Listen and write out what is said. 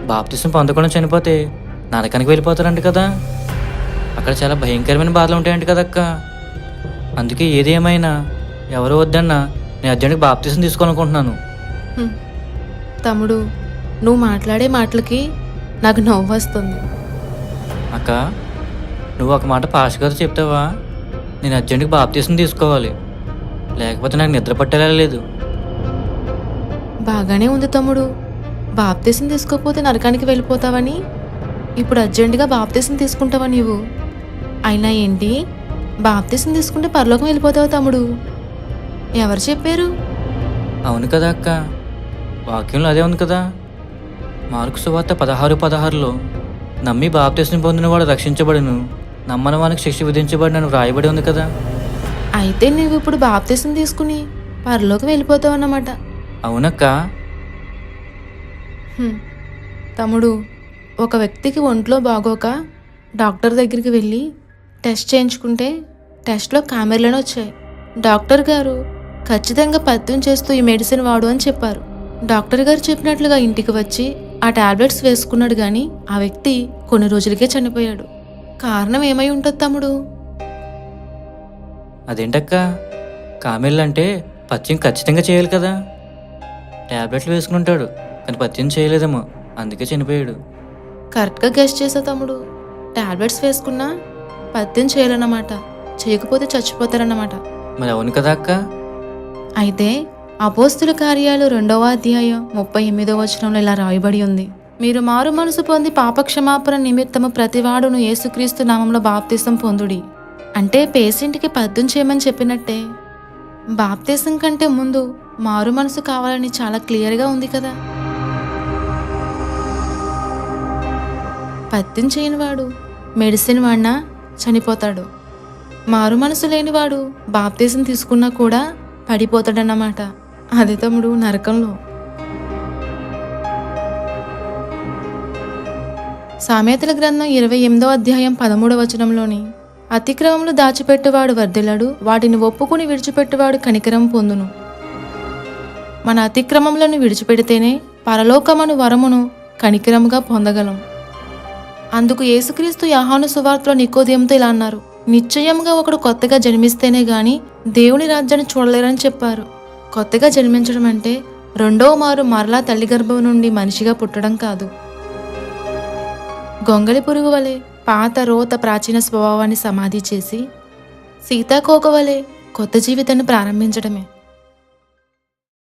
బాప్తిసం పొందకుండా చనిపోతే నరకానికి వెళ్ళిపోతారంట కదా. అక్కడ చాలా భయంకరమైన బాధలు ఉంటాయంట కదక్క. అందుకే ఏది ఏమైనా ఎవరు వద్దన్నా నేను అర్జెంట్గా బాప్తిసం తీసుకోవాలనుకుంటున్నాను. హ్మ్. తమ్ముడు, నువ్వు మాట్లాడే మాటలకి నాకు నవ్వు వస్తుంది. అక్క, నువ్వు ఒక మాట పాస్టర్ గారు చెప్తావా? నేను అర్జెంట్గా బాప్తిసం తీసుకోవాలి, లేకపోతే నాకు నిద్ర పట్టేలా లేదు. బాగానే ఉంది తమ్ముడు. బాప్తీసం తీసుకోకపోతే నరకానికి వెళ్ళిపోతావని, ఇప్పుడు అర్జెంటుగా బాప్తీసం తీసుకుంటావా నీవు? అయినా ఏంటి, బాప్తీసం తీసుకుంటే పరలోకం వెళ్ళిపోతావు తమ్ముడు? ఎవరు చెప్పారు? అవును కదా అక్క, వాక్యంలో అదే ఉంది కదా. మార్కు సువార్త 16:16లో నమ్మి బాప్తిసం పొందినవాడు రక్షించబడును, నమ్మని వానికి శిక్ష విధించబడినని వ్రాయబడి ఉంది కదా. అయితే నువ్వు ఇప్పుడు బాప్తీసం తీసుకుని పరలోకం వెళ్ళిపోతావు అన్నమాట. అవునక్క. తమ్ముడు, ఒక వ్యక్తికి ఒంట్లో బాగోక డాక్టర్ దగ్గరికి వెళ్ళి టెస్ట్ చేయించుకుంటే టెస్ట్లో కామెర్లను వచ్చాయి. డాక్టర్ గారు ఖచ్చితంగా పత్యం చేస్తూ ఈ మెడిసిన్ వాడు అని చెప్పారు. డాక్టర్ గారు చెప్పినట్లుగా ఇంటికి వచ్చి ఆ టాబ్లెట్స్ వేసుకున్నాడు, కానీ ఆ వ్యక్తి కొన్ని రోజులకే చనిపోయాడు. కారణం ఏమై ఉంటుంది తమ్ముడు? అదేంటక్క, కామెర్లు అంటే పత్యం ఖచ్చితంగా చేయాలి కదా. ట్యాబ్లెట్లు వేసుకుంటాడు కానీ పత్యం చేయలేదేమో, అందుకే చనిపోయాడు. కరెక్ట్గా గెస్ట్ చేసా తమ్ముడు. టాబ్లెట్స్ వేసుకున్నా పత్యం చేయాలన్నమాట, చేయకపోతే చచ్చిపోతారన్నమాట. మరి అవును కదా అక్క. అయితే అపోస్తుల కార్యాలు 2వ అధ్యాయం 38వ వచనంలో ఇలా రాయబడి ఉంది: మీరు మారు మనసు పొంది పాపక్షమాపణ నిమిత్తము ప్రతివాడును యేసుక్రీస్తు నామంలో బాప్తిసం పొందుడి. అంటే పేషెంట్కి పద్యం చేయమని చెప్పినట్టే బాప్తిసం కంటే ముందు మారు మనసు కావాలని చాలా క్లియర్గా ఉంది కదా. పత్యం చేయనివాడు మెడిసిన్ వాడినా చనిపోతాడు. మారు మనసు లేనివాడు బాప్తిసం తీసుకున్నా కూడా పడిపోతాడన్నమాట. అదే తమ్ముడు, నరకంలో. సామెతల గ్రంథం 28వ అధ్యాయం 13వ వచనంలోని అతిక్రమములు దాచిపెట్టువాడు వర్ధిల్లడు, వాటిని ఒప్పుకుని విడిచిపెట్టువాడు కనికరం పొందును. మన అతిక్రమములను విడిచిపెడితేనే పరలోకమను వరమును కనికరముగా పొందగలం. అందుకు యేసుక్రీస్తు యోహాను సువార్తలో నికోదేముతో ఇలా అన్నారు: నిశ్చయంగా ఒకడు కొత్తగా జన్మిస్తేనే గాని దేవుని రాజ్యాన్ని చూడలేరని చెప్పారు. కొత్తగా జన్మించడం అంటే రెండో మారు మరలా తల్లి గర్భం నుండి మనిషిగా పుట్టడం కాదు. గొంగళి పురుగు వలె పాత రోత ప్రాచీన స్వభావాన్ని సమాధి చేసి సీతాకోక వలె కొత్త జీవితాన్ని ప్రారంభించడమే.